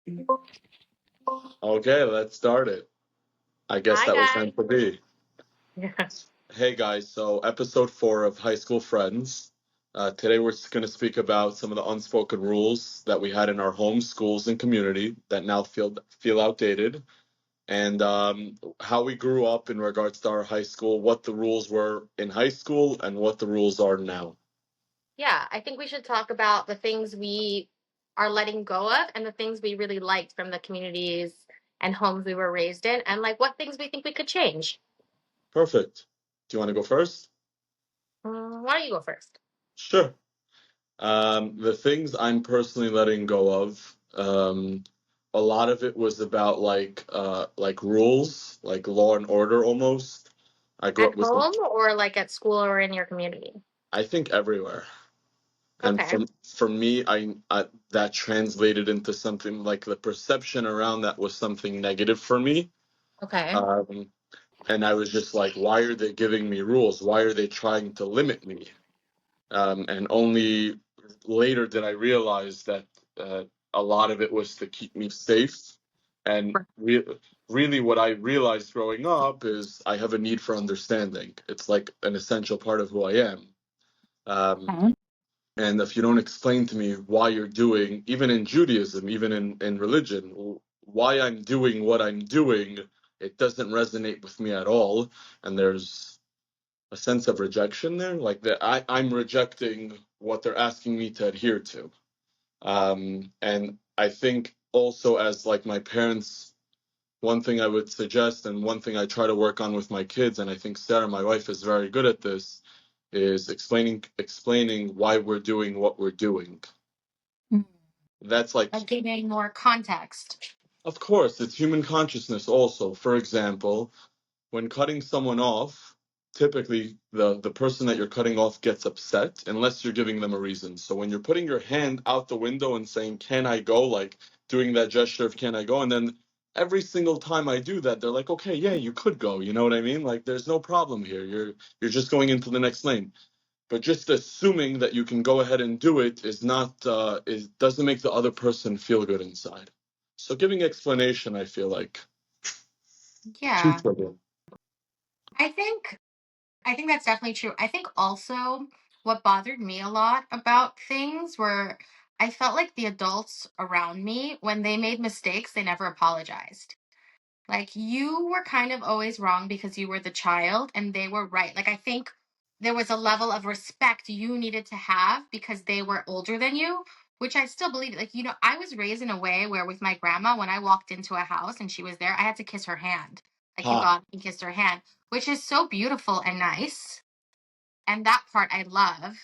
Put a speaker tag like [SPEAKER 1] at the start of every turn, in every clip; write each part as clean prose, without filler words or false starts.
[SPEAKER 1] Okay, let's start it. I guess
[SPEAKER 2] Hi,
[SPEAKER 1] that was
[SPEAKER 2] guys.
[SPEAKER 1] meant to be.
[SPEAKER 2] Yeah.
[SPEAKER 1] Hey guys, so episode 4 of High School Friends. Today we're going to speak about some of the unspoken rules that we had in our home, schools, and community that now feel outdated, and how we grew up in regards to our high school, what the rules were in high school, and what the rules are now.
[SPEAKER 2] Yeah, I think we should talk about the things we are letting go of and the things we really liked from the communities and homes we were raised in, and like what things we think we could change.
[SPEAKER 1] Perfect. Do you want to go first?
[SPEAKER 2] Why don't you go first?
[SPEAKER 1] Sure. The things I'm personally letting go of, a lot of it was about like rules, like law and order almost. I grew
[SPEAKER 2] At
[SPEAKER 1] up with,
[SPEAKER 2] home or like at school or in your community?
[SPEAKER 1] I think everywhere. And
[SPEAKER 2] Okay.
[SPEAKER 1] for me, I that translated into something like the perception around that was something negative for me.
[SPEAKER 2] Okay.
[SPEAKER 1] Um, and I was just like, why are they giving me rules? Why are they trying to limit me? And only later did I realize that a lot of it was to keep me safe. And really, what I realized growing up is I have a need for understanding. It's like an essential part of who I am. Um,
[SPEAKER 2] Okay.
[SPEAKER 1] and if you don't explain to me why you're doing, even in Judaism, even in religion, why I'm doing what I'm doing, it doesn't resonate with me at all. And there's a sense of rejection there, like that I'm rejecting what they're asking me to adhere to. And I think also as like my parents, one thing I would suggest and one thing I try to work on with my kids, and I think Sarah, my wife, is very good at this, is explaining why we're doing what we're doing.
[SPEAKER 2] Mm.
[SPEAKER 1] That's like,
[SPEAKER 2] Like giving more context.
[SPEAKER 1] of course, it's human consciousness also. For example, when cutting someone off, typically the person that you're cutting off gets upset unless you're giving them a reason. So when you're putting your hand out the window and saying, "Can I go?" like doing that gesture of "Can I go?" and then every single time I do that, they're like, "Okay, yeah, you could go." You know what I mean? Like there's no problem here. You're just going into the next lane. But just assuming that you can go ahead and do it is not is doesn't make the other person feel good inside. So giving explanation, I feel like
[SPEAKER 2] Yeah.
[SPEAKER 1] teachable.
[SPEAKER 2] I think I think that's definitely true. I think also what bothered me a lot about things were I felt like the adults around me, when they made mistakes, they never apologized. Like you were kind of always wrong because you were the child and they were right. Like I think there was a level of respect you needed to have because they were older than you, which I still believe. Like, I was raised in a way where with my grandma, when I walked into a house and she was there, I had to kiss her hand. Like you
[SPEAKER 1] Ha.
[SPEAKER 2] got and kissed her hand, which is so beautiful and nice. And that part I love.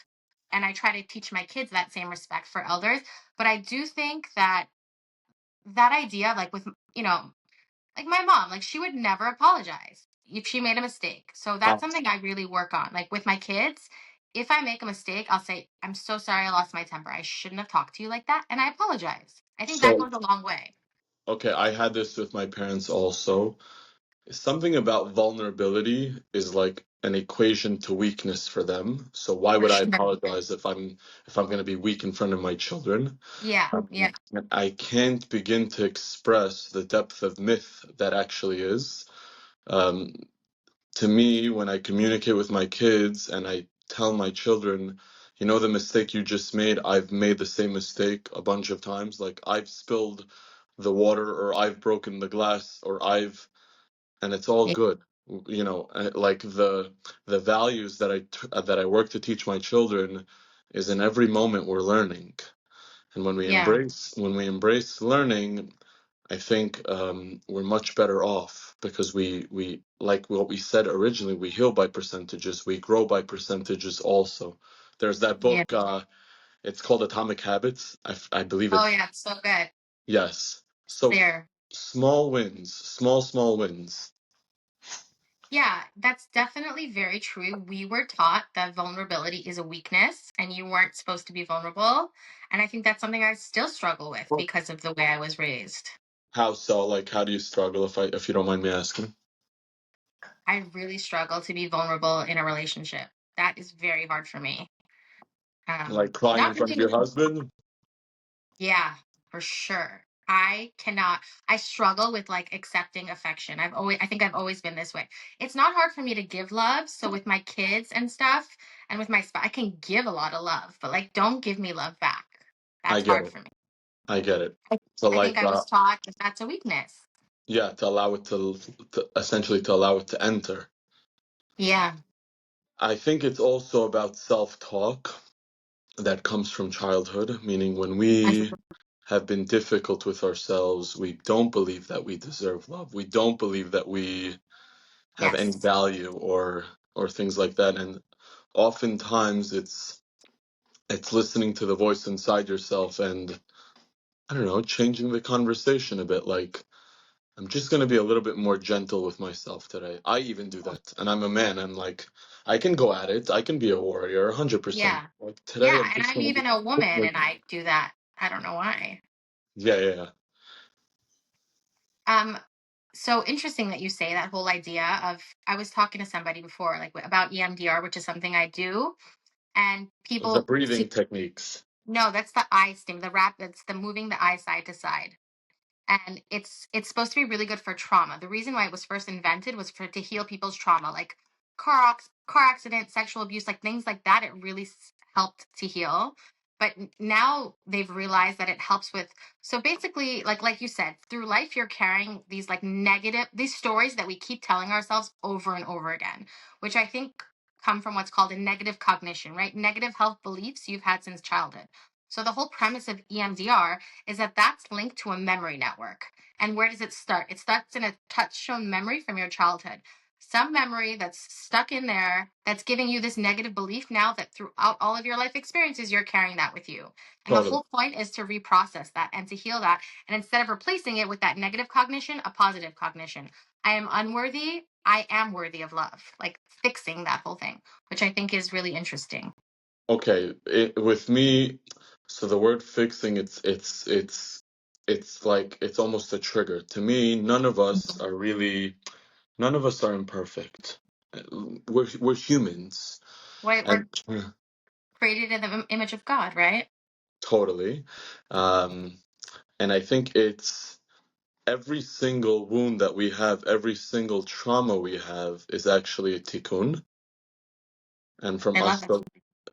[SPEAKER 2] And I try to teach my kids that same respect for elders. But I do think that that idea, like with, like my mom, like she would never apologize if she made a mistake. So that's something I really work on. Like with my kids, if I make a mistake, I'll say, "I'm so sorry I lost my temper. I shouldn't have talked to you like that." And I apologize. I think that
[SPEAKER 1] So,
[SPEAKER 2] goes a long way.
[SPEAKER 1] okay, I had this with my parents also. Something about vulnerability is like an equation to weakness for them. So why
[SPEAKER 2] For
[SPEAKER 1] would I
[SPEAKER 2] sure.
[SPEAKER 1] apologize if I'm going to be weak in front of my children?
[SPEAKER 2] Yeah. Yeah.
[SPEAKER 1] And I can't begin to express the depth of myth that actually is. Um, to me, when I communicate with my kids and I tell my children, the mistake you just made, I've made the same mistake a bunch of times. Like I've spilled the water or I've broken the glass or and it's all
[SPEAKER 2] Yeah.
[SPEAKER 1] good. Like the values that I work to teach my children is in every moment we're learning. And
[SPEAKER 2] Yeah.
[SPEAKER 1] when we embrace learning, I think we're much better off because we like what we said originally, we heal by percentages, we grow by percentages also. There's that
[SPEAKER 2] Yeah.
[SPEAKER 1] book, it's called Atomic Habits. I believe
[SPEAKER 2] Oh
[SPEAKER 1] it's,
[SPEAKER 2] yeah. It's so good.
[SPEAKER 1] yes.
[SPEAKER 2] It's
[SPEAKER 1] So
[SPEAKER 2] there.
[SPEAKER 1] small wins, small wins.
[SPEAKER 2] Yeah, that's definitely very true. We were taught that vulnerability is a weakness and you weren't supposed to be vulnerable. And I think that's something I still struggle with because of the way I was raised.
[SPEAKER 1] How so? Like, how do you struggle if you don't mind me asking?
[SPEAKER 2] I really struggle to be vulnerable in a relationship. That is very hard for me.
[SPEAKER 1] Like crying in
[SPEAKER 2] Not
[SPEAKER 1] front of
[SPEAKER 2] really.
[SPEAKER 1] your husband?
[SPEAKER 2] Yeah, for sure. I cannot. I struggle with like accepting affection. I think I've always been this way. It's not hard for me to give love. So with my kids and stuff, and with my spouse, I can give a lot of love, but like, don't give me love back.
[SPEAKER 1] I
[SPEAKER 2] That's
[SPEAKER 1] get
[SPEAKER 2] hard
[SPEAKER 1] it.
[SPEAKER 2] for me.
[SPEAKER 1] I get it.
[SPEAKER 2] I,
[SPEAKER 1] So
[SPEAKER 2] I think
[SPEAKER 1] like
[SPEAKER 2] I was taught that that's a weakness.
[SPEAKER 1] yeah, to allow it to essentially to allow it to enter.
[SPEAKER 2] Yeah.
[SPEAKER 1] I think it's also about self-talk that comes from childhood, meaning when we have been difficult with ourselves, we don't believe that we deserve love. We don't believe that we have any
[SPEAKER 2] Yes.
[SPEAKER 1] value or things like that. And oftentimes it's listening to the voice inside yourself and I don't know, changing the conversation a bit. Like I'm just gonna be a little bit more gentle with myself today. I even do that, and I'm a man. I'm like, I can go at it. I can be a warrior, 100%.
[SPEAKER 2] Yeah.
[SPEAKER 1] Like today,
[SPEAKER 2] Yeah.
[SPEAKER 1] I'm
[SPEAKER 2] And
[SPEAKER 1] just
[SPEAKER 2] I'm
[SPEAKER 1] gonna be.
[SPEAKER 2] even a woman and I do that. I don't know why.
[SPEAKER 1] Yeah, yeah, yeah.
[SPEAKER 2] Um, so interesting that you say that whole idea of, I was talking to somebody before, like about EMDR, which is something I do. And
[SPEAKER 1] The
[SPEAKER 2] people
[SPEAKER 1] breathing
[SPEAKER 2] see,
[SPEAKER 1] techniques.
[SPEAKER 2] no, that's the eye stim, the wrap, that's the moving the eye side to side. And it's supposed to be really good for trauma. The reason why it was first invented was for to heal people's trauma, like car accident, sexual abuse, like things like that. It really helped to heal. But now they've realized that it helps with, so basically, like you said, through life you're carrying these like negative, these stories that we keep telling ourselves over and over again, which I think come from what's called a negative cognition, right? Negative health beliefs you've had since childhood. So the whole premise of EMDR is that that's linked to a memory network. And where does it start? It starts in a touchstone memory from your childhood. Some memory that's stuck in there that's giving you this negative belief now that throughout all of your life experiences, you're carrying that with you. And the
[SPEAKER 1] Totally.
[SPEAKER 2] whole point is to reprocess that and to heal that. And instead of replacing it with that negative cognition, a positive cognition. I am unworthy. I am worthy of love. Like fixing that whole thing, which I think is really interesting.
[SPEAKER 1] Okay. With me, so the word fixing, it's like it's almost a trigger. To me, none of us are imperfect. We're humans,
[SPEAKER 2] We're
[SPEAKER 1] and
[SPEAKER 2] created in the image of God, right?
[SPEAKER 1] totally. Um, and I think it's every single wound that we have, every single trauma we have is actually a tikkun, and from
[SPEAKER 2] I love it.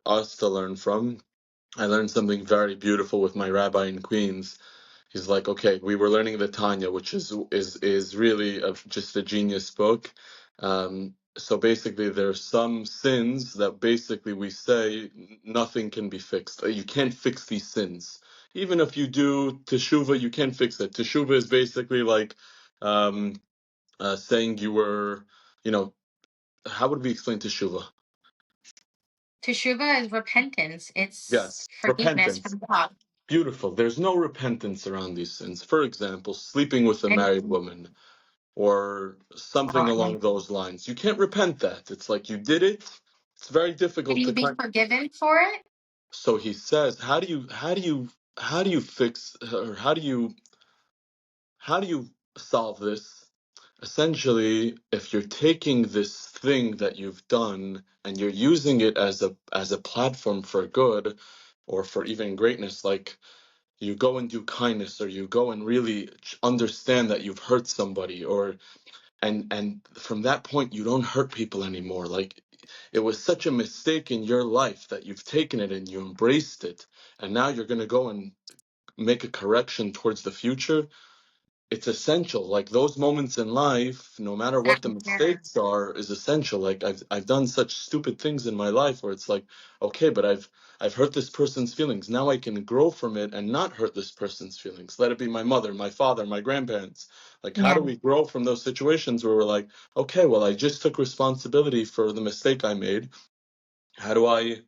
[SPEAKER 1] us to learn from. I learned something very beautiful with my rabbi in Queens. He's like, okay, we were learning the Tanya, which is really just a genius book. So basically, there are some sins that basically we say nothing can be fixed. You can't fix these sins. Even if you do teshuva, you can't fix it. Teshuva is basically like um, saying you were, you know, how would we explain teshuva?
[SPEAKER 2] Teshuva is repentance. It's
[SPEAKER 1] Yes,
[SPEAKER 2] forgiveness
[SPEAKER 1] repentance.
[SPEAKER 2] from God.
[SPEAKER 1] Beautiful. There's no repentance around these sins. For example, sleeping with a
[SPEAKER 2] And
[SPEAKER 1] married woman or something along those lines. You can't repent that. It's like you did it. It's very
[SPEAKER 2] can
[SPEAKER 1] difficult
[SPEAKER 2] you
[SPEAKER 1] to
[SPEAKER 2] be
[SPEAKER 1] kind.
[SPEAKER 2] forgiven for it?
[SPEAKER 1] So he says, how do you fix or how do you solve this? Essentially, if you're taking this thing that you've done and you're using it as a platform for good or for even greatness, like you go and do kindness or you go and really understand that you've hurt somebody or and from that point you don't hurt people anymore, like it was such a mistake in your life that you've taken it and you embraced it and now you're going to go and make a correction towards the future. It's essential. Like those moments in life, no matter
[SPEAKER 2] That
[SPEAKER 1] what the
[SPEAKER 2] matter.
[SPEAKER 1] mistakes are, is essential. Like I've done such stupid things in my life where it's like, okay, but I've hurt this person's feelings. Now I can grow from it and not hurt this person's feelings. Let it be my mother, my father, my grandparents. Like how
[SPEAKER 2] Yeah.
[SPEAKER 1] do we grow from those situations where we're like, okay, well I just took responsibility for the mistake I made. How do I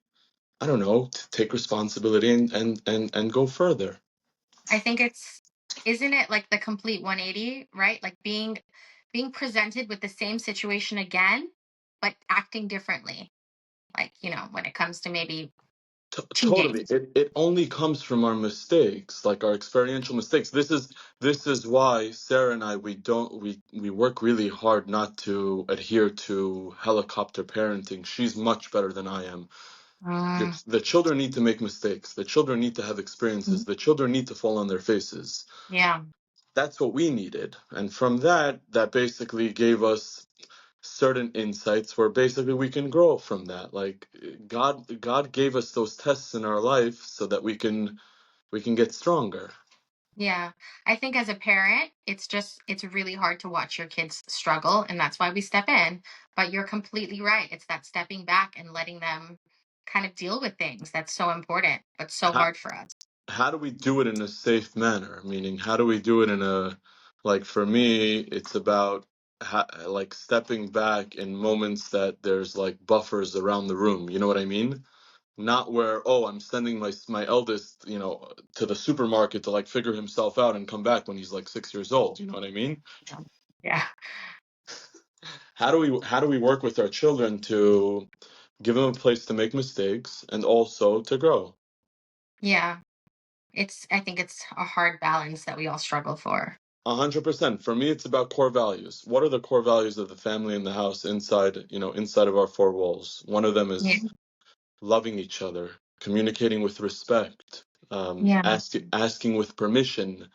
[SPEAKER 1] don't know, take responsibility and go further?
[SPEAKER 2] I think isn't it like the complete 180, right? Like being presented with the same situation again, but acting differently. Like, when it comes to maybe cheating.
[SPEAKER 1] Totally. It only comes from our mistakes, like our experiential mistakes. This is why Sarah and I we work really hard not to adhere to helicopter parenting. She's much better than I am.
[SPEAKER 2] Mm,
[SPEAKER 1] The children need to make mistakes. The children need to have experiences. The children need to fall on their faces.
[SPEAKER 2] yeah.
[SPEAKER 1] That's what we needed. And from that, that basically gave us certain insights where basically we can grow from that. Like God gave us those tests in our life so that we can get stronger.
[SPEAKER 2] Yeah. I think as a parent, it's really hard to watch your kids struggle, and that's why we step in. But you're completely right. It's that stepping back and letting them kind of deal with things that's so important, but so
[SPEAKER 1] How,
[SPEAKER 2] hard for us.
[SPEAKER 1] how do we do it in a safe manner? Meaning, how do we do it in a, like for me, it's about like stepping back in moments that there's like buffers around the room. You know what I mean? Not where, oh, I'm sending my eldest, to the supermarket to like figure himself out and come back when he's like 6 years old. You know what I mean?
[SPEAKER 2] Yeah. Yeah.
[SPEAKER 1] How do we work with our children to give them a place to make mistakes and also to grow?
[SPEAKER 2] Yeah. I think it's a hard balance that we all struggle for.
[SPEAKER 1] 100%. For me, it's about core values. What are the core values of the family and the house inside of our four walls? One of them
[SPEAKER 2] Yeah.
[SPEAKER 1] is loving each other, communicating with respect,
[SPEAKER 2] Yeah.
[SPEAKER 1] asking with permission.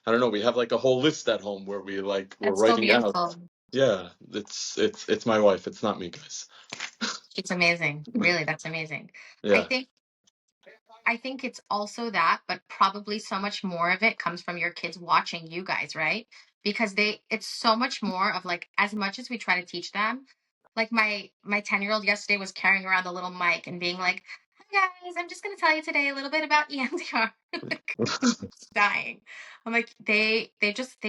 [SPEAKER 1] I don't know. We have like a whole list at home where we're
[SPEAKER 2] That's so
[SPEAKER 1] writing out.
[SPEAKER 2] beautiful.
[SPEAKER 1] Yeah, it's my wife. It's not me, guys.
[SPEAKER 2] It's amazing. Really, that's amazing. I
[SPEAKER 1] Yeah.
[SPEAKER 2] think I think it's also that, but probably so much more of it comes from your kids watching you guys, right? Because it's so much more of like, as much as we try to teach them, like my 10-year-old yesterday was carrying around a little mic and being like, "Hi guys, I'm just gonna tell you today a little bit about EMDR." Like, I'm just dying. I'm like, they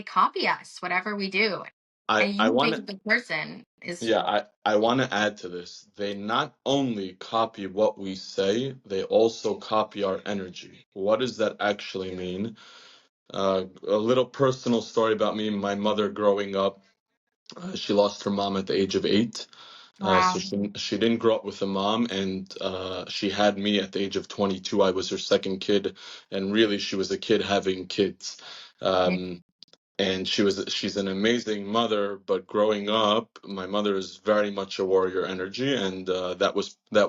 [SPEAKER 2] copy us, whatever we do.
[SPEAKER 1] I
[SPEAKER 2] And
[SPEAKER 1] I
[SPEAKER 2] you
[SPEAKER 1] want
[SPEAKER 2] being
[SPEAKER 1] to
[SPEAKER 2] a good person is
[SPEAKER 1] Yeah, I want to add to this. They not only copy what we say, they also copy our energy. What does that actually mean? A little personal story about me. My mother growing up, she lost her mom at the age of 8. So
[SPEAKER 2] wow.
[SPEAKER 1] she didn't grow up with a mom, and she had me at the age of 22. I was her second kid, and really she was a kid having kids.
[SPEAKER 2] Yeah.
[SPEAKER 1] And she's an amazing mother, but growing up, my mother is very much a warrior energy, and that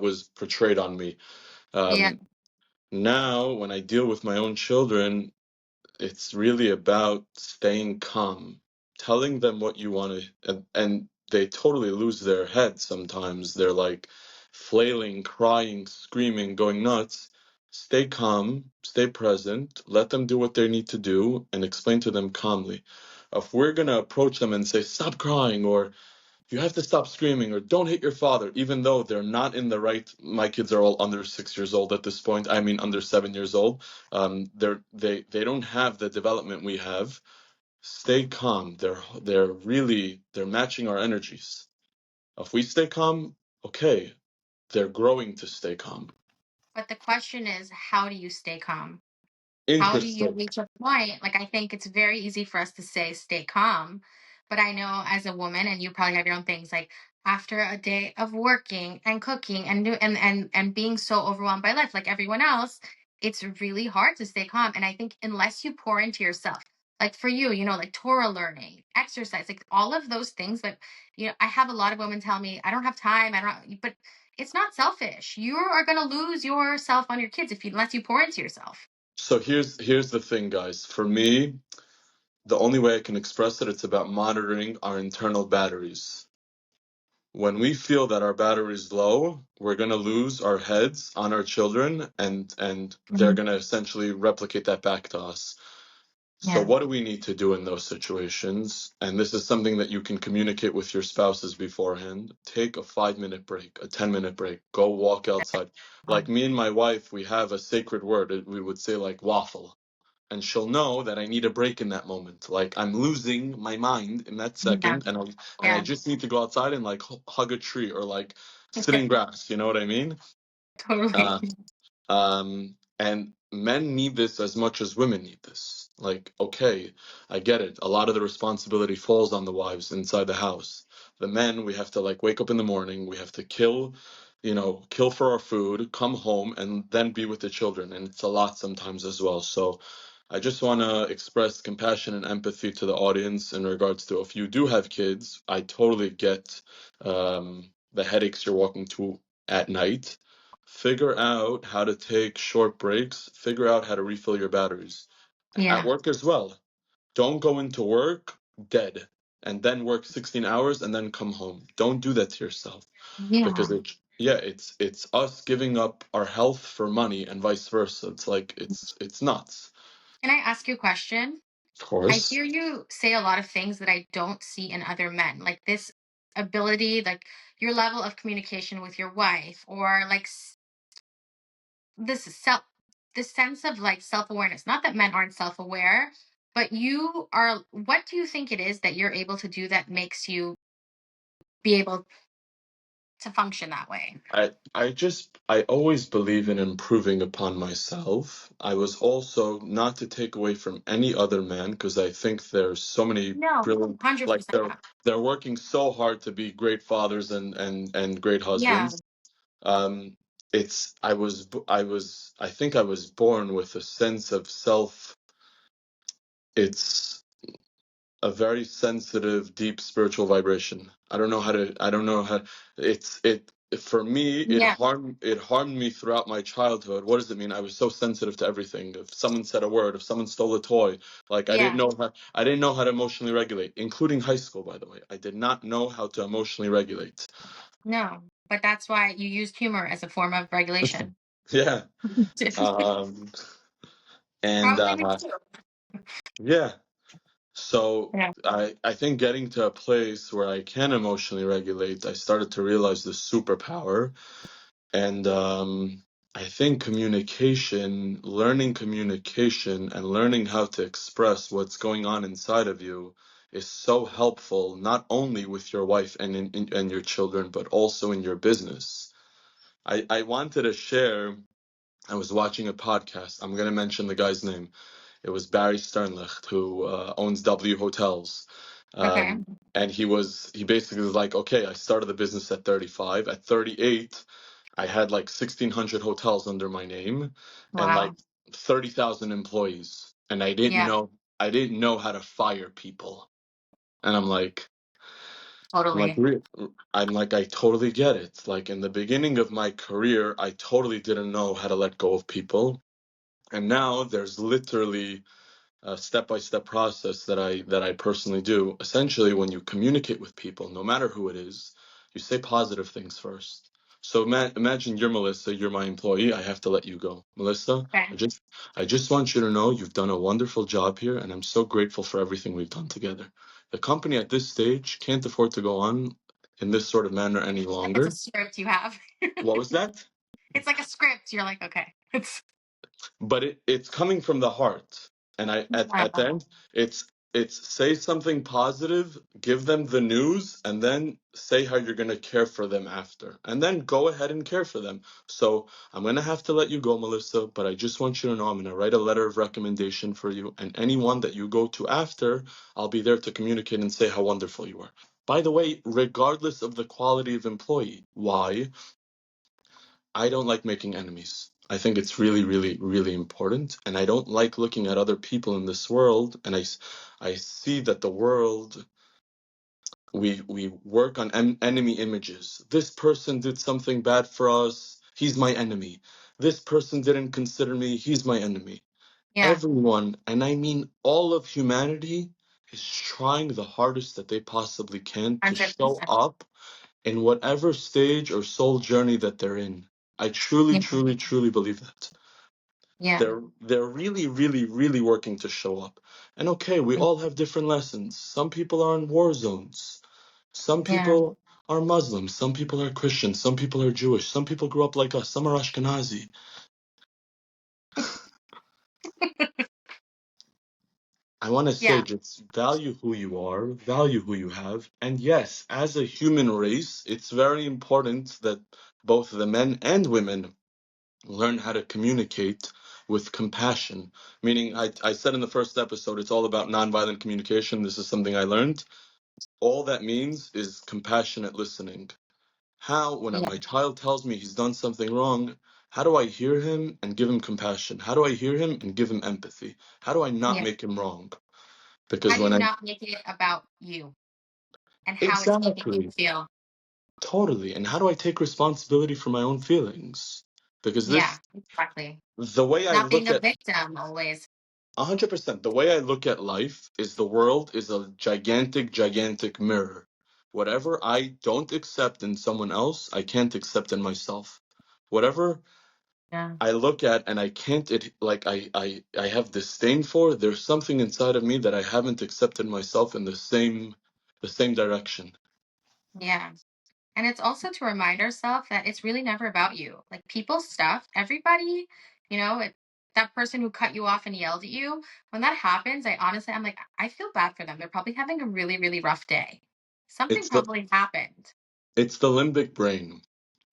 [SPEAKER 1] was portrayed on me.
[SPEAKER 2] Yeah.
[SPEAKER 1] Um, Now, when I deal with my own children, it's really about staying calm, telling them what you want to, and they totally lose their head sometimes. They're like flailing, crying, screaming, going nuts. Stay calm, stay present, let them do what they need to do, and explain to them calmly. If we're gonna approach them and say, stop crying, or you have to stop screaming, or don't hit your father, even though they're not in the right. My kids are all under 6 years old at this point. I mean, under 7 years old. They don't have the development we have. Stay calm. They're matching our energies. If we stay calm, okay, they're growing to stay calm.
[SPEAKER 2] But the question is, how do you stay calm? How do you
[SPEAKER 1] Interesting.
[SPEAKER 2] reach a point? Like, I think it's very easy for us to say, stay calm. But I know as a woman, and you probably have your own things, like after a day of working and cooking and and being so overwhelmed by life, like everyone else, it's really hard to stay calm. And I think unless you pour into yourself, like for you, like Torah learning, exercise, like all of those things that, I have a lot of women tell me, I don't have time, but it's not selfish. You are going to lose yourself on your kids unless you pour into yourself.
[SPEAKER 1] So here's the thing, guys. For me, the only way I can express it, it's about monitoring our internal batteries. When we feel that our battery is low, we're going to lose our heads on our children, and they're
[SPEAKER 2] Mhm.
[SPEAKER 1] going to essentially replicate that back to us. So
[SPEAKER 2] Yeah.
[SPEAKER 1] what do we need to do in those situations? And this is something that you can communicate with your spouses beforehand. Take a 5-minute break, a 10-minute break, go walk outside. Like
[SPEAKER 2] Um,
[SPEAKER 1] me and my wife, we have a sacred word. We would say like waffle, and she'll know that I need a break in that moment. Like I'm losing my mind in that
[SPEAKER 2] yeah.
[SPEAKER 1] second, and I
[SPEAKER 2] Yeah.
[SPEAKER 1] just need to go outside and like hug a tree or like sit in grass. You know what I mean?
[SPEAKER 2] Totally.
[SPEAKER 1] Uh, and men need this as much as women need this. Like, okay, I get it. A lot of the responsibility falls on the wives inside the house. The men, we have to like wake up in the morning, we have to kill for our food, come home, and then be with the children. And it's a lot sometimes as well. So I just want to express compassion and empathy to the audience in regards to if you do have kids, I totally get the headaches you're walking to at night. Figure out how to take short breaks. Figure out how to refill your batteries. At
[SPEAKER 2] Yeah.
[SPEAKER 1] work as well. Don't go into work dead and then work 16 hours and then come home. Don't do that to yourself because
[SPEAKER 2] Yeah.
[SPEAKER 1] it's us giving up our health for money and vice versa. It's like it's nuts.
[SPEAKER 2] Can I ask you a question?
[SPEAKER 1] Of
[SPEAKER 2] I
[SPEAKER 1] course.
[SPEAKER 2] hear you say a lot of things that I don't see in other men, like this ability, like your level of communication with your wife, or like this self, this sense of like self-awareness. Not that men aren't self-aware, but you are. What do you think it is that you're able to do that makes you be able to function that way?
[SPEAKER 1] I always believe in improving upon myself. I was also not to take away from any other man because I think there's so many
[SPEAKER 2] No,
[SPEAKER 1] brilliant, like
[SPEAKER 2] 100%.
[SPEAKER 1] they're working so hard to be great fathers and great
[SPEAKER 2] Yeah,
[SPEAKER 1] husbands. It's I think I was born with a sense of self. It's a very sensitive, deep spiritual vibration. I don't know how it for me
[SPEAKER 2] yeah,
[SPEAKER 1] it harmed me throughout my childhood. What does it mean? I was so sensitive to everything. If someone said a word, if someone stole a toy, like
[SPEAKER 2] yeah.
[SPEAKER 1] I didn't know how to emotionally regulate, including high school, by the way. I did not know how to emotionally regulate.
[SPEAKER 2] No, but that's why you used humor as a form of regulation.
[SPEAKER 1] Yeah. Um and
[SPEAKER 2] Probably me too.
[SPEAKER 1] yeah. So
[SPEAKER 2] Yeah.
[SPEAKER 1] I think getting to a place where I can emotionally regulate, I started to realize the superpower. And I think learning communication and learning how to express what's going on inside of you is so helpful, not only with your wife and your children, but also in your business. I wanted to share, I was watching a podcast. I'm going to mention the guy's name. It was Barry Sternlicht, who owns W Hotels.
[SPEAKER 2] Okay.
[SPEAKER 1] And he basically was like, okay, I started the business at 35. At 38, I had like 1,600 hotels under my name and like
[SPEAKER 2] Wow.
[SPEAKER 1] 30,000 employees. And
[SPEAKER 2] Yeah,
[SPEAKER 1] I didn't know how to fire people. And I'm like,
[SPEAKER 2] totally.
[SPEAKER 1] I'm like, I totally get it. Like in the beginning of my career, I totally didn't know how to let go of people. And now there's literally a step-by-step process that I personally do. Essentially, when you communicate with people, no matter who it is, you say positive things first. So imagine you're Melissa, you're my employee. I have to let you go, Melissa.
[SPEAKER 2] Okay.
[SPEAKER 1] I just want you to know you've done a wonderful job here, and I'm so grateful for everything we've done together. The company at this stage can't afford to go on in this sort of manner any
[SPEAKER 2] Like it's a
[SPEAKER 1] longer.
[SPEAKER 2] script you have.
[SPEAKER 1] What was that?
[SPEAKER 2] It's like a script. You're like, okay. It's
[SPEAKER 1] But it's coming from the heart, and at the
[SPEAKER 2] wow.
[SPEAKER 1] end it's say something positive, give them the news, and then say how you're going to care for them after, and then go ahead and care for them. So I'm going to have to let you go, Melissa, but I just want you to know I'm going to write a letter of recommendation for you, and anyone that you go to after, I'll be there to communicate and say how wonderful you are, by the way, regardless of the quality of employee. Why? I don't like making enemies. I think it's really, really, really important. And I don't like looking at other people in this world. And I see that the world, we work on enemy images. This person did something bad for us. He's my enemy. This person didn't consider me. He's my enemy.
[SPEAKER 2] Yeah.
[SPEAKER 1] Everyone, and I mean all of humanity, is trying the hardest that they possibly can to show
[SPEAKER 2] 100%.
[SPEAKER 1] up in whatever stage or soul journey that they're in. I truly,
[SPEAKER 2] Yeah.
[SPEAKER 1] truly, truly believe that.
[SPEAKER 2] Yeah.
[SPEAKER 1] They're really, really, really working to show up. And okay, we all have different lessons. Some people are in war zones. Some
[SPEAKER 2] Yeah.
[SPEAKER 1] people are Muslims. Some people are Christian. Some people are Jewish. Some people grew up like us. Some are Ashkenazi. I want to say
[SPEAKER 2] Yeah.
[SPEAKER 1] just value who you are, value who you have. And yes, as a human race, it's very important that both the men and women learn how to communicate with compassion. Meaning, I said in the first episode, it's all about nonviolent communication. This is something I learned. All that means is compassionate listening. How, when
[SPEAKER 2] Yeah.
[SPEAKER 1] my child tells me he's done something wrong, how do I hear him and give him compassion? How do I hear him and give him empathy? How do I not
[SPEAKER 2] Yeah.
[SPEAKER 1] make him wrong?
[SPEAKER 2] How
[SPEAKER 1] Because
[SPEAKER 2] do
[SPEAKER 1] when
[SPEAKER 2] you
[SPEAKER 1] I
[SPEAKER 2] not make it about you and how it's making you
[SPEAKER 1] exactly,
[SPEAKER 2] feel?
[SPEAKER 1] totally, and how do I take responsibility for my own feelings? Because
[SPEAKER 2] Yeah,
[SPEAKER 1] this,
[SPEAKER 2] exactly.
[SPEAKER 1] the way I
[SPEAKER 2] Not being
[SPEAKER 1] look
[SPEAKER 2] a
[SPEAKER 1] at
[SPEAKER 2] victim always.
[SPEAKER 1] 100%, the way I look at life is the world is a gigantic, gigantic mirror. Whatever I don't accept in someone else, I can't accept in myself. Whatever
[SPEAKER 2] Yeah.
[SPEAKER 1] I look at and I can't like I have disdain for, there's something inside of me that I haven't accepted myself in the same direction.
[SPEAKER 2] Yeah. And it's also to remind ourselves that it's really never about you. Like people's stuff, everybody, that person who cut you off and yelled at you, when that happens, I'm like, I feel bad for them. They're probably having a really, really rough day. Something
[SPEAKER 1] It's the
[SPEAKER 2] probably happened.
[SPEAKER 1] it's the limbic brain.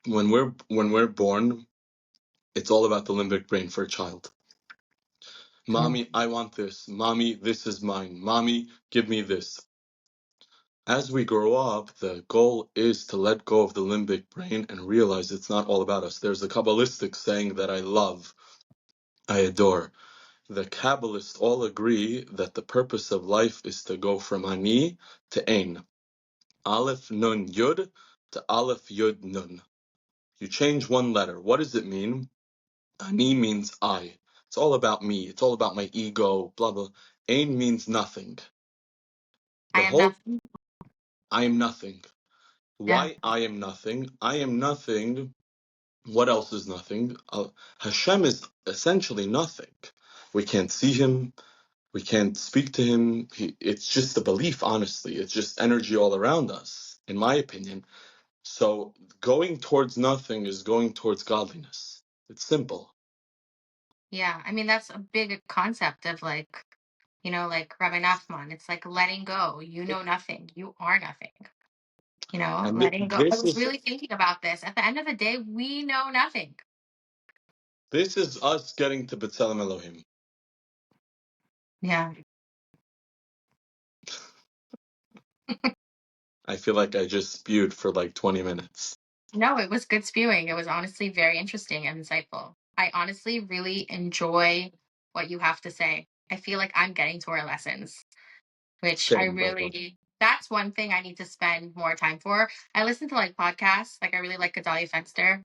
[SPEAKER 1] When we're born, it's all about the limbic brain for a child.
[SPEAKER 2] Yeah.
[SPEAKER 1] Mommy, I want this. Mommy, this is mine. Mommy, give me this. As we grow up, the goal is to let go of the limbic brain and realize it's not all about us. There's a Kabbalistic saying that I love, I adore. The Kabbalists all agree that the purpose of life is to go from Ani to Ein. Aleph Nun Yud to Aleph Yud Nun. You change one letter. What does it mean? Ani means I. It's all about me. It's all about my ego, blah, blah. Ein means nothing.
[SPEAKER 2] I
[SPEAKER 1] The
[SPEAKER 2] am
[SPEAKER 1] whole
[SPEAKER 2] nothing.
[SPEAKER 1] I am nothing.
[SPEAKER 2] Yeah.
[SPEAKER 1] Why I am nothing? I am nothing. What else is nothing? Hashem is essentially nothing. We can't see him. We can't speak to him. It's just a belief, honestly. It's just energy all around us, in my opinion. So going towards nothing is going towards godliness. It's simple.
[SPEAKER 2] Yeah. I mean, that's a big concept of like Rabbi Nachman. It's like letting go. You know nothing. You are nothing.
[SPEAKER 1] And
[SPEAKER 2] Letting go. I
[SPEAKER 1] this
[SPEAKER 2] was
[SPEAKER 1] is
[SPEAKER 2] really thinking about this. At the end of the day, we know nothing.
[SPEAKER 1] this is us getting to B'Tselem Elohim.
[SPEAKER 2] Yeah.
[SPEAKER 1] I feel like I just spewed for like 20 minutes.
[SPEAKER 2] No, it was good spewing. It was honestly very interesting and insightful. I honestly really enjoy what you have to say. I feel like I'm getting to our lessons, which I
[SPEAKER 1] Same, brother.
[SPEAKER 2] really, that's one thing I need to spend more time for. I listen to like podcasts. Like I really like Gedalia Fenster.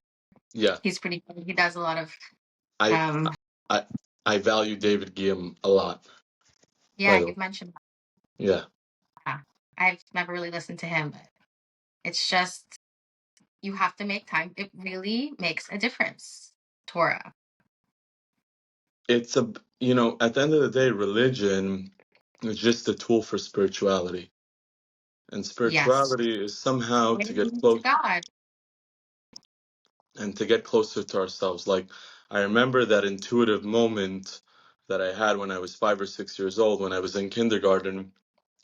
[SPEAKER 1] Yeah,
[SPEAKER 2] He's pretty cool. He does a lot of,
[SPEAKER 1] I
[SPEAKER 2] um,
[SPEAKER 1] I I value David Guillaume a lot, by
[SPEAKER 2] yeah,
[SPEAKER 1] the way.
[SPEAKER 2] you've mentioned
[SPEAKER 1] Yeah.
[SPEAKER 2] that. I've never really listened to him, but it's just, you have to make time. It really makes a difference. Torah.
[SPEAKER 1] It's at the end of the day, religion is just a tool for spirituality. And
[SPEAKER 2] Yes.
[SPEAKER 1] spirituality is somehow to get
[SPEAKER 2] To
[SPEAKER 1] close
[SPEAKER 2] God.
[SPEAKER 1] and to get closer to ourselves. Like I remember that intuitive moment that I had when I was 5 or 6 years old, when I was in kindergarten,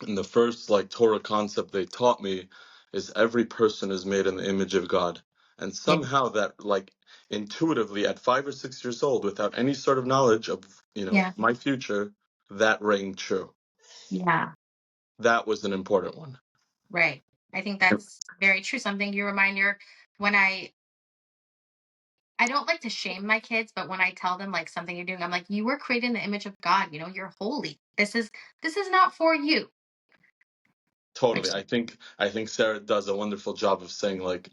[SPEAKER 1] and the first like Torah concept they taught me is every person is made in the image of God. And
[SPEAKER 2] Yeah.
[SPEAKER 1] somehow that like intuitively at 5 or 6 years old, without any sort of knowledge of,
[SPEAKER 2] Yeah.
[SPEAKER 1] my future, that rang true.
[SPEAKER 2] Yeah.
[SPEAKER 1] That was an important one.
[SPEAKER 2] Right. I think that's very true. Something you remind your when I don't like to shame my kids, but when I tell them like something you're doing, I'm like, you were created in the image of God, you're holy. This is not for you.
[SPEAKER 1] Totally.
[SPEAKER 2] Which
[SPEAKER 1] I think Sarah does a wonderful job of saying like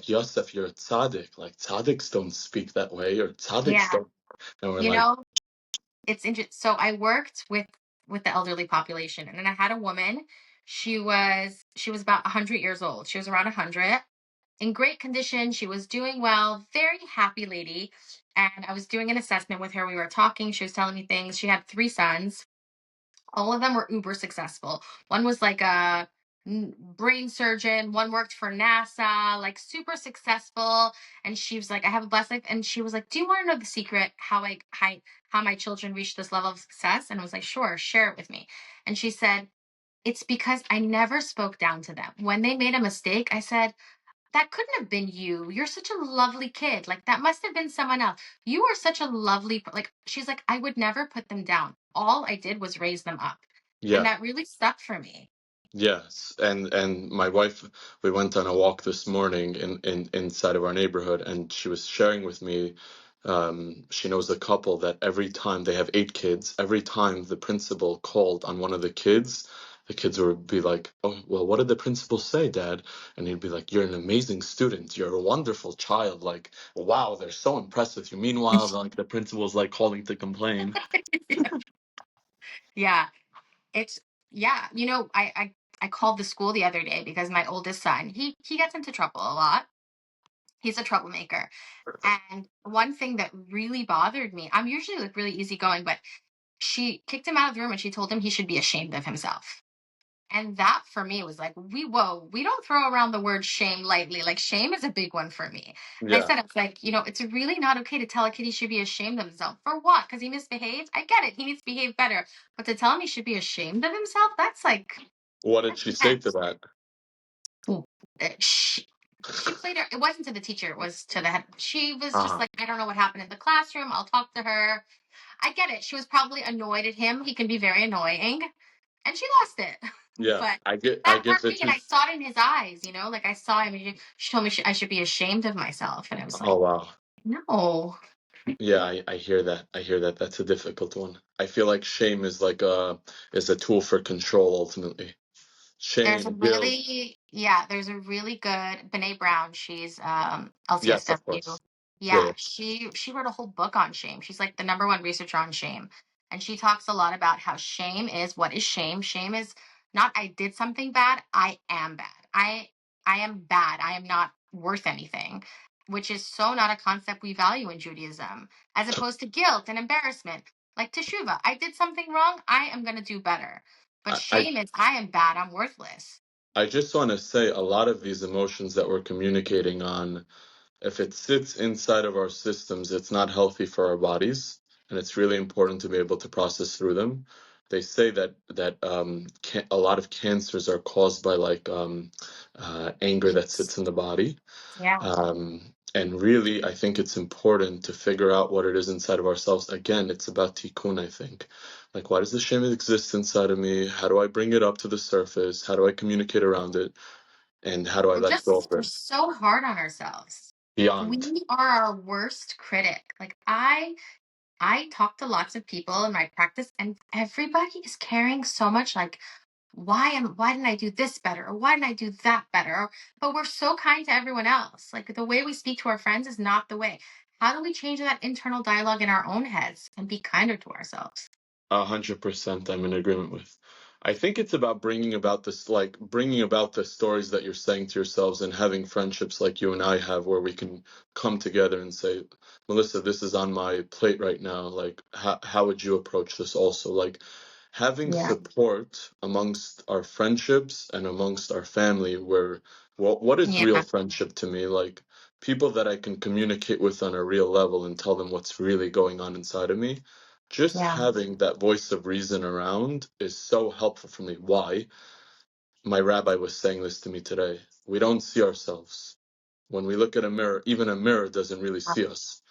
[SPEAKER 1] Yosef, you're a tzaddik. Like tzaddiks don't speak that way, or tzaddiks
[SPEAKER 2] yeah,
[SPEAKER 1] don't. And we're
[SPEAKER 2] you
[SPEAKER 1] like,
[SPEAKER 2] know, it's interesting. So I worked with the elderly population, and then I had a woman. She was about 100 years old. She was around 100, in great condition. She was doing well, very happy lady. And I was doing an assessment with her. We were talking. She was telling me things. She had three sons. All of them were uber successful. One was like a brain surgeon. One worked for NASA, like super successful. And she was like, "I have a blessed life." And she was like, "Do you want to know the secret how my children reached this level of success?" And I was like, "Sure, share it with me." And she said, "It's because I never spoke down to them. When they made a mistake, I said, that couldn't have been you. You're such a lovely kid. Like that must have been someone else. You are such a lovely like she's like, I would never put them down. All I did was raise them up." And
[SPEAKER 1] yeah.
[SPEAKER 2] that really stuck for me.
[SPEAKER 1] Yes, and my wife, we went on a walk this morning in inside of our neighborhood, and she was sharing with me, she knows a couple that every time they have 8 kids, every time the principal called on one of the kids, the kids would be like, "Oh, well, what did the principal say, Dad?" And he'd be like, "You're an amazing student. You're a wonderful child. Like, wow, they're so impressed with you." Meanwhile, like the principal's like calling to complain.
[SPEAKER 2] Yeah, it's yeah. I called the school the other day because my oldest son, he gets into trouble a lot. He's a troublemaker. And one thing that really bothered me, I'm usually like really easygoing, but she kicked him out of the room and she told him he should be ashamed of himself. And that for me was like, we don't throw around the word shame lightly. Like shame is a big one for me. And I
[SPEAKER 1] Yeah.
[SPEAKER 2] said, it's like, it's really not okay to tell a kid he should be ashamed of himself. For what? Because he misbehaved? I get it. He needs to behave better. But to tell him he should be ashamed of himself, that's like,
[SPEAKER 1] What did
[SPEAKER 2] that's
[SPEAKER 1] she say to
[SPEAKER 2] intense.
[SPEAKER 1] that?
[SPEAKER 2] Ooh. She played her, it wasn't to the teacher, it was to the head. She was just
[SPEAKER 1] Uh-huh.
[SPEAKER 2] like, I don't know what happened in the classroom. I'll talk to her. I get it. She was probably annoyed at him. He can be very annoying. And she lost it.
[SPEAKER 1] Yeah,
[SPEAKER 2] But
[SPEAKER 1] I
[SPEAKER 2] that
[SPEAKER 1] get
[SPEAKER 2] hurt me,
[SPEAKER 1] that
[SPEAKER 2] and
[SPEAKER 1] you.
[SPEAKER 2] I saw it in his eyes. Like I saw him. And she told me I should be ashamed of myself, and I was
[SPEAKER 1] Oh
[SPEAKER 2] like,
[SPEAKER 1] wow.
[SPEAKER 2] no.
[SPEAKER 1] Yeah, I hear that. I hear that. That's a difficult one. I feel like shame is a tool for control ultimately. Shame, guilt.
[SPEAKER 2] There's a really good Brene Brown. She's
[SPEAKER 1] Yes, of
[SPEAKER 2] LCSW.
[SPEAKER 1] course. Yeah,
[SPEAKER 2] Yeah,
[SPEAKER 1] yeah.
[SPEAKER 2] she wrote a whole book on shame. She's like the number one researcher on shame. And she talks a lot about how shame is what is shame? Shame is not I did something bad, I am bad. I am bad. I am not worth anything, which is so not a concept we value in Judaism, as opposed to guilt and embarrassment. Like teshuva, I did something wrong, I am gonna do better. But
[SPEAKER 1] I, I
[SPEAKER 2] shame is I am bad, I'm worthless.
[SPEAKER 1] I just want to say a lot of these emotions that we're communicating on, if it sits inside of our systems, it's not healthy for our bodies, and it's really important to be able to process through them. They say that a lot of cancers are caused by anger that sits in the body.
[SPEAKER 2] Yeah.
[SPEAKER 1] And really, I think it's important to figure out what it is inside of ourselves. Again, it's about tikkun, I think. Like, why does the shame exist inside of me? How do I bring it up to the surface? How do I communicate around it? And how do I let go of
[SPEAKER 2] We're
[SPEAKER 1] it?
[SPEAKER 2] so hard on ourselves.
[SPEAKER 1] Beyond.
[SPEAKER 2] We are our worst critic. Like I talk to lots of people in my practice and everybody is carrying so much like why didn't I do this better? Or why didn't I do that better? But we're so kind to everyone else. Like the way we speak to our friends is not the way. How do we change that internal dialogue in our own heads and be kinder to ourselves?
[SPEAKER 1] 100% I'm in agreement with. I think it's about bringing about the stories that you're saying to yourselves and having friendships like you and I have where we can come together and say, Melissa, this is on my plate right now. Like, how would you approach this also? Like, having
[SPEAKER 2] Yeah.
[SPEAKER 1] support amongst our friendships and amongst our family where, what is real
[SPEAKER 2] Yeah.
[SPEAKER 1] friendship to me? Like, people that I can communicate with on a real level and tell them what's really going on inside of me. Just
[SPEAKER 2] Yeah.
[SPEAKER 1] having that voice of reason around is so helpful for me. Why? My rabbi was saying this to me today. We don't see ourselves. When we look at a mirror, even a mirror doesn't really see us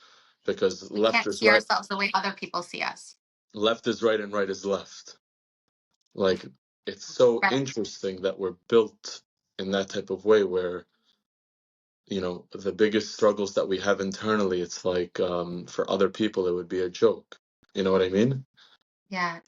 [SPEAKER 1] because
[SPEAKER 2] We can't see ourselves the way other people see us.
[SPEAKER 1] left is right and right is left. Like, it's so
[SPEAKER 2] Right.
[SPEAKER 1] interesting that we're built in that type of way where, the biggest struggles that we have internally, it's like, for other people, it would be a joke. You know what I mean?
[SPEAKER 2] Yeah.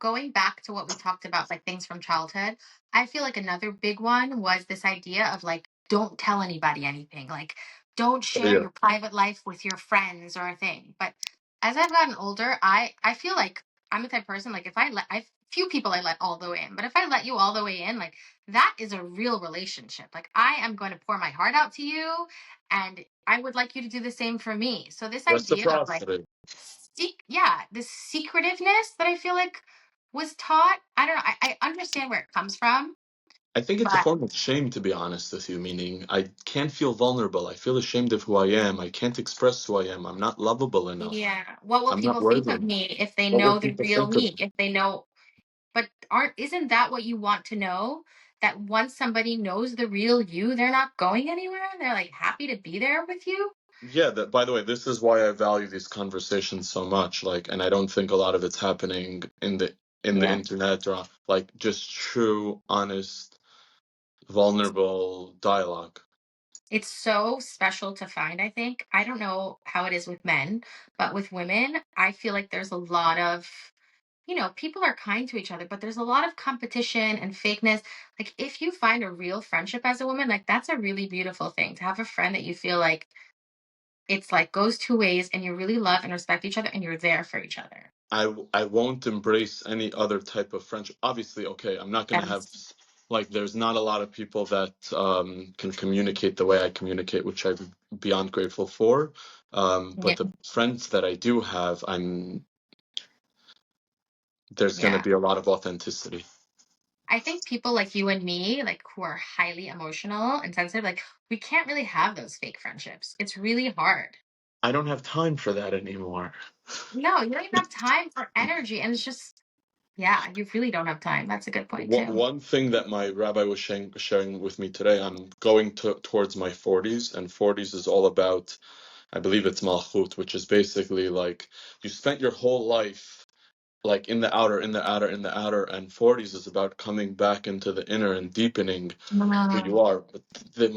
[SPEAKER 2] Going back to what we talked about, like things from childhood, I feel like another big one was this idea of like, don't tell anybody anything. Like, don't share
[SPEAKER 1] Yeah.
[SPEAKER 2] your private life with your friends or a thing. But as I've gotten older, I feel like I'm the type of person, like, if I few people I let all the way in, but if I let you all the way in, like, that is a real relationship. Like, I am going to pour my heart out to you, and I would like you to do the same for me. So, this idea of like,
[SPEAKER 1] Reciprocity.
[SPEAKER 2] this secretiveness that I feel like was taught. I don't know. I understand where it comes from,
[SPEAKER 1] I think it's a
[SPEAKER 2] but
[SPEAKER 1] form of shame, to be honest with you, meaning I can't feel vulnerable. I feel ashamed of who I am. I can't express who I am. I'm not lovable enough.
[SPEAKER 2] yeah, what will
[SPEAKER 1] I'm not
[SPEAKER 2] people think
[SPEAKER 1] worthy
[SPEAKER 2] of
[SPEAKER 1] enough.
[SPEAKER 2] me if they
[SPEAKER 1] What
[SPEAKER 2] know
[SPEAKER 1] would
[SPEAKER 2] the
[SPEAKER 1] people
[SPEAKER 2] real
[SPEAKER 1] think of
[SPEAKER 2] me?
[SPEAKER 1] me?
[SPEAKER 2] If they know, but aren't isn't that what you want to know? That once somebody knows the real you, they're not going anywhere. They're like happy to be there with you.
[SPEAKER 1] Yeah, that by the way, this is why I value these conversations so much. Like, and I don't think a lot of it's happening in the
[SPEAKER 2] Yeah.
[SPEAKER 1] internet or like just true, honest, vulnerable dialogue.
[SPEAKER 2] It's so special to find, I think. I don't know how it is with men, but with women, I feel like there's a lot of people are kind to each other, but there's a lot of competition and fakeness. Like, if you find a real friendship as a woman, like, that's a really beautiful thing to have a friend that you feel like it's like goes two ways and you really love and respect each other and you're there for each other.
[SPEAKER 1] I won't embrace any other type of friendship. Obviously, okay, I'm not gonna have,
[SPEAKER 2] Yes.
[SPEAKER 1] like, there's not a lot of people that can communicate the way I communicate, which I'm beyond grateful for.
[SPEAKER 2] Yeah.
[SPEAKER 1] But the friends that I do have, there's gonna
[SPEAKER 2] Yeah.
[SPEAKER 1] be a lot of authenticity.
[SPEAKER 2] I think people like you and me, like who are highly emotional and sensitive, like we can't really have those fake friendships. It's really hard.
[SPEAKER 1] I don't have time for that anymore.
[SPEAKER 2] No, you don't even have time or energy. And it's just, yeah, you really don't have time. That's a good point too.
[SPEAKER 1] One thing that my rabbi was sharing with me today, I'm going towards my 40s, and 40s is all about, I believe it's malchut, which is basically like you spent your whole life like in the outer, in the outer, in the outer, and 40s is about coming back into the inner and deepening who you
[SPEAKER 2] Mm,
[SPEAKER 1] are. But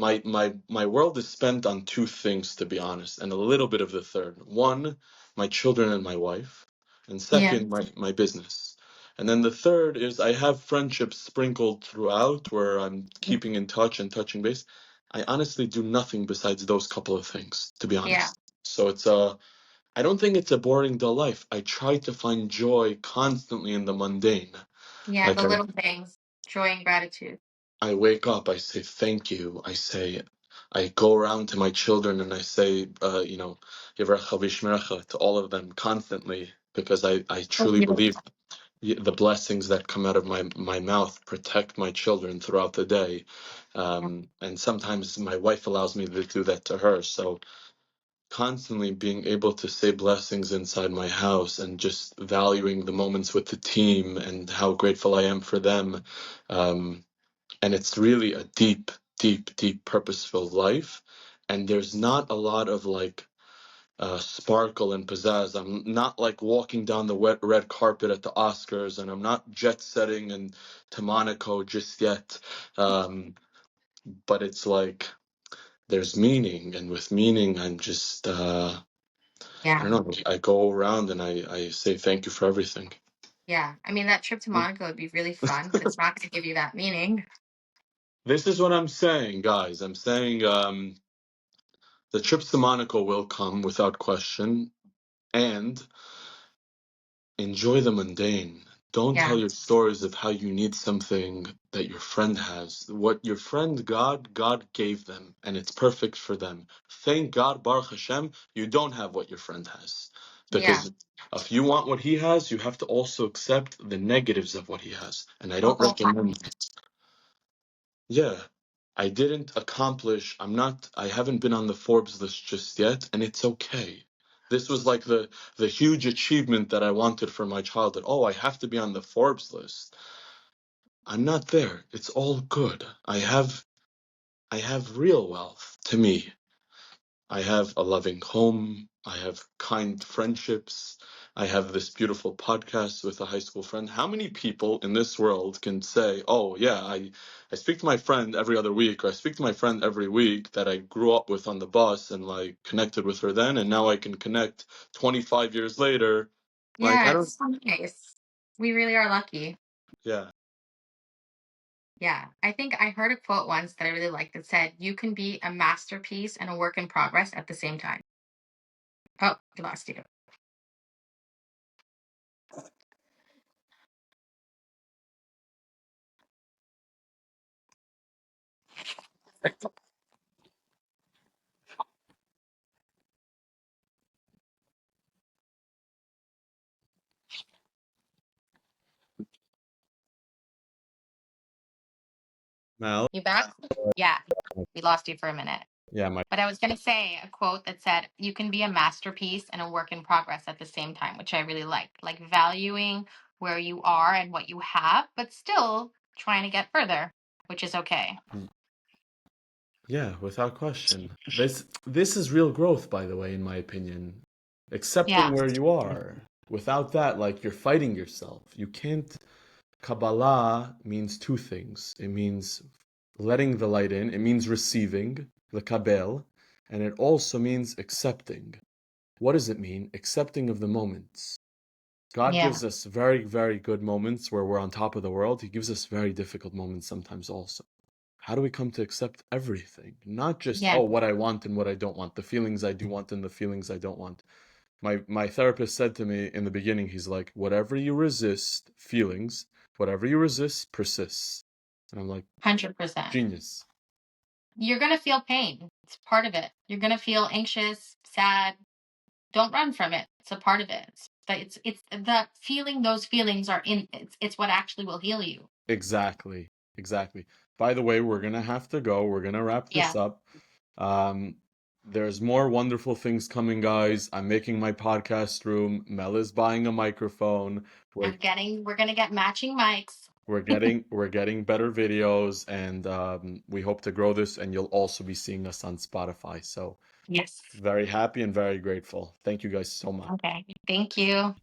[SPEAKER 1] my world is spent on two things, to be honest, and a little bit of the third. One, my children and my wife, and
[SPEAKER 2] yeah,
[SPEAKER 1] second, my business. And then the third is I have friendships sprinkled throughout where I'm keeping in touch and touching base. I honestly do nothing besides those couple of things, to be
[SPEAKER 2] yeah,
[SPEAKER 1] honest. So I don't think it's a boring dull life. I try to find joy constantly in the mundane.
[SPEAKER 2] yeah.
[SPEAKER 1] Like
[SPEAKER 2] The little things, joy and gratitude.
[SPEAKER 1] I wake up, I say thank you. I go around to my children and I say, Yivrecha v'yishmerecha to all of them constantly because I
[SPEAKER 2] So
[SPEAKER 1] truly
[SPEAKER 2] beautiful.
[SPEAKER 1] believe the blessings that come out of my mouth protect my children throughout the day. And sometimes my wife allows me to do that to her. So constantly being able to say blessings inside my house and just valuing the moments with the team and how grateful I am for them. And it's really a deep, deep, deep, purposeful life. And there's not a lot of like sparkle and pizzazz. I'm not like walking down the wet red carpet at the Oscars, and I'm not jet setting and to Monaco just yet. Um, but it's like there's meaning, and with meaning, I'm just I
[SPEAKER 2] Yeah,
[SPEAKER 1] don't know. I go around and I say thank you for everything.
[SPEAKER 2] yeah. I mean, that trip to Monaco would be really fun, but it's not going to give you that meaning.
[SPEAKER 1] This is what I'm saying, guys. I'm saying the trips to Monaco will come without question, and enjoy the mundane. Don't tell
[SPEAKER 2] Yeah,
[SPEAKER 1] your stories of how you need something that your friend has. What your friend got, God gave them, and it's perfect for them. Thank God, Baruch Hashem, you don't have what your friend has.
[SPEAKER 2] yeah.
[SPEAKER 1] Because if you want what he has, you have to also accept the negatives of what he has. And I
[SPEAKER 2] The
[SPEAKER 1] don't
[SPEAKER 2] whole
[SPEAKER 1] recommend.
[SPEAKER 2] package.
[SPEAKER 1] Yeah, I didn't accomplish, I haven't been on the Forbes list just yet, and it's okay. This was like the huge achievement that I wanted for my childhood. Oh, I have to be on the Forbes list. I'm not there. It's all good. I have real wealth to me. I have a loving home. I have kind friendships. I have this beautiful podcast with a high school friend. How many people in this world can say, oh, yeah, I speak to my friend every other week, or I speak to my friend every week that I grew up with on the bus and like connected with her then, and now I can connect 25 years later. Like,
[SPEAKER 2] Yeah,
[SPEAKER 1] I don't,
[SPEAKER 2] it's so nice. We really are lucky.
[SPEAKER 1] yeah.
[SPEAKER 2] Yeah, I think I heard a quote once that I really liked that said, "You can be a masterpiece and a work in progress at the same time." Oh, we lost you.
[SPEAKER 1] Mal?
[SPEAKER 2] You back? Yeah, we lost you for a minute.
[SPEAKER 1] Yeah, my
[SPEAKER 2] But I was going to say a quote that said, "You can be a masterpiece and a work in progress at the same time," which I really liked. Like valuing where you are and what you have, but still trying to get further, which is okay.
[SPEAKER 1] Yeah, without question. This is real growth, by the way, in my opinion. Accepting
[SPEAKER 2] Yeah,
[SPEAKER 1] where you are. Without that, like you're fighting yourself. You can't. Kabbalah means two things. It means letting the light in. It means receiving the kabel, and it also means accepting. What does it mean? Accepting of the moments. God
[SPEAKER 2] Yeah,
[SPEAKER 1] gives us very, very good moments where we're on top of the world. He gives us very difficult moments sometimes also. How do we come to accept everything? Not just,
[SPEAKER 2] yeah,
[SPEAKER 1] oh, what I want and what I don't want, the feelings I do want and the feelings I don't want. My therapist said to me in the beginning, he's like, whatever you resist, feelings, whatever you resist persists. And I'm like,
[SPEAKER 2] 100%.
[SPEAKER 1] genius.
[SPEAKER 2] You're gonna feel pain. It's part of it. You're gonna feel anxious, sad. Don't run from it. It's a part of it. It's the feeling. Those feelings are in. It's what actually will heal you.
[SPEAKER 1] Exactly. Exactly. By the way, we're gonna have to go. We're gonna wrap this
[SPEAKER 2] Yeah,
[SPEAKER 1] up. Um, there's more wonderful things coming, guys. I'm making my podcast room. Mel is buying a microphone. We're
[SPEAKER 2] we're gonna get matching mics.
[SPEAKER 1] we're getting better videos, and we hope to grow this. And you'll also be seeing us on Spotify. So
[SPEAKER 2] Yes.
[SPEAKER 1] very happy and very grateful. Thank you guys so much.
[SPEAKER 2] Okay. Thank you.